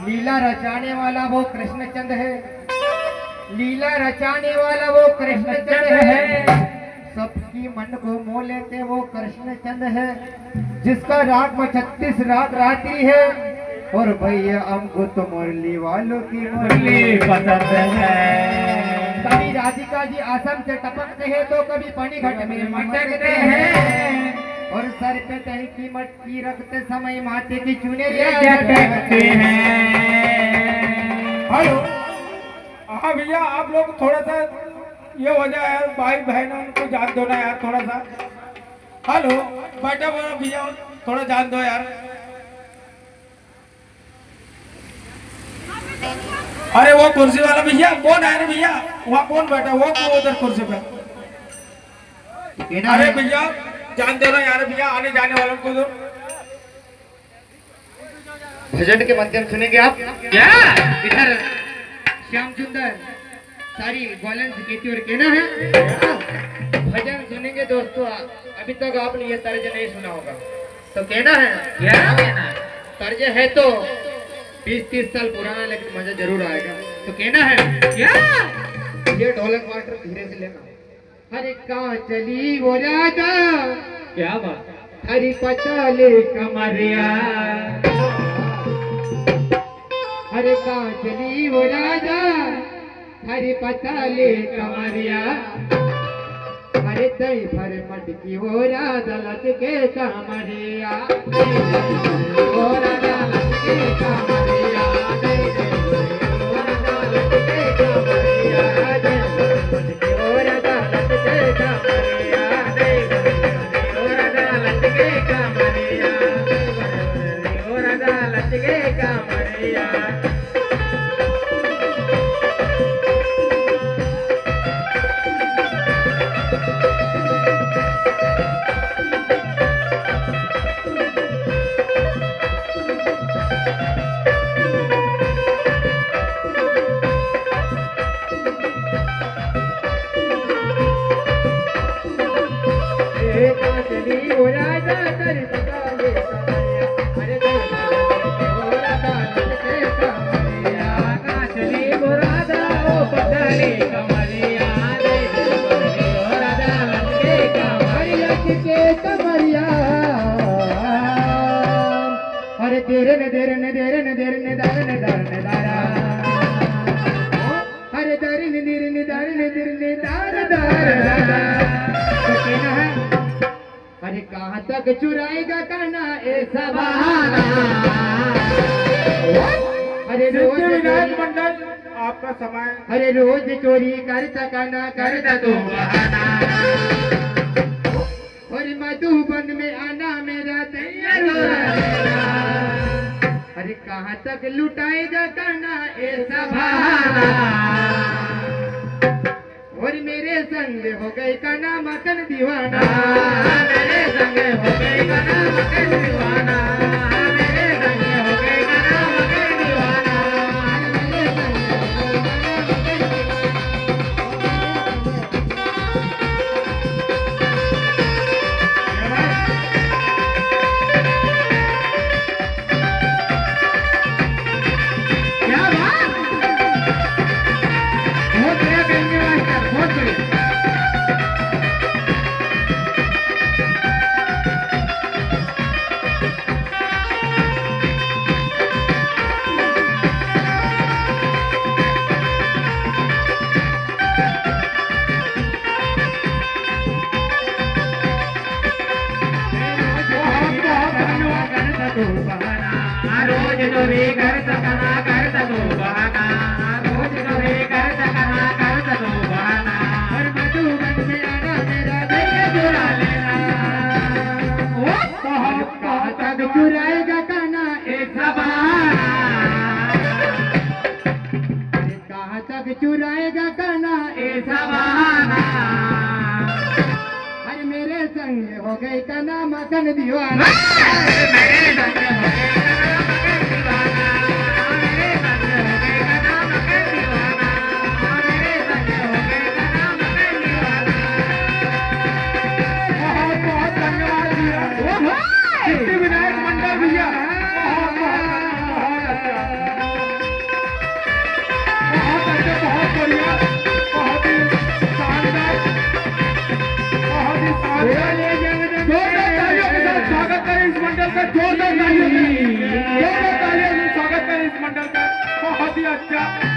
लीला रचाने वाला वो कृष्णचंद है। लीला रचाने वाला वो कृष्णचंद है। सबकी मन को मोह लेते वो कृष्णचंद है। जिसका राग में 36 राग रात्रि है। और भैया हमको तो मुरली वालों की मुरली पसंद है। कभी राधिका जी आसम से टपकते हैं तो कभी पानीघाट में मटकते हैं। और सर पे दही की मटकी रखते समय माथे की चुनरिया झटकते हैं। हेलो, हाँ भैया, आप लोग थोड़ा सा ये हो जाए यार, भाई बहन उनको जान दो ना यार थोड़ा सा। हेलो, बैठा बोला भैया, थोड़ा जान दो यार। अरे वो कुर्सी वाला भैया कौन है रे भैया? वहाँ कौन बैठा? वो क्यों उधर कुर्सी पे? अरे भैया जान दो ना यार भैया, आने जाने वालों को दो। भजन के माध्यम सुनेंगे आप क्या? इधर श्याम सुंदर सारी ग्वालन से कहती और कहना है भजन सुनेंगे दोस्तों। अभी तक आपने ये तर्ज नहीं सुना होगा तो कहना है क्या? कहना तर्ज है तो 20-30 साल पुराना, लेकिन मजा जरूर आएगा। तो कहना है क्या? ये ढोलक मास्टर धीरे से लेना। हरे कहाँ चली वो राजा, क्या बात? हरी पचाले कमरिया। हरे कहाँ चली वो राजा, हरी पचाले कमरिया। हरे दही भर मटकी वो राजा लटके कमरिया। वो राजा लटके कमरिया। अरे कहाँ तक चुराएगा काना ऐसा बहाना। अरे रोज मंडल आपका समय। अरे रोज चोरी करता काना करता तो बहाना। और मधुबन में आना मेरा तैयार हो रहा। अरे कहाँ तक लुटाएगा काना ऐसा बहाना। और मेरे संग हो गए काना मकन दीवाना। मेरे संग हो गए काना मकन दीवाना। मेरे संग हो गए काना मकन दीवाना। मेरे संग हो गए क्या बात? बहुत बढ़िया करेंगे मास्टर, बहुत बढ़िया। रोज तो भी कर सकना करता तो बहाना। रोज तो भी कर सकना करता तो बहाना। और मधुबन में आना मेरा दैया चुरा लेना। कहाँ तक चुराएगा काना ऐसा बहाना। कहाँ तक चुराएगा काना ऐसा बहाना। अरे मेरे संग हो गए काना मकन दीवाना। मेरे संग हो गए विनायक मंडल भैया। बढ़िया, बहुत ही शानदार, बहुत ही शानदार। जोरदार तालियों के साथ स्वागत करें इस मंडल का, जोरदार तालियों से स्वागत करें इस मंडल का। बहुत ही अच्छा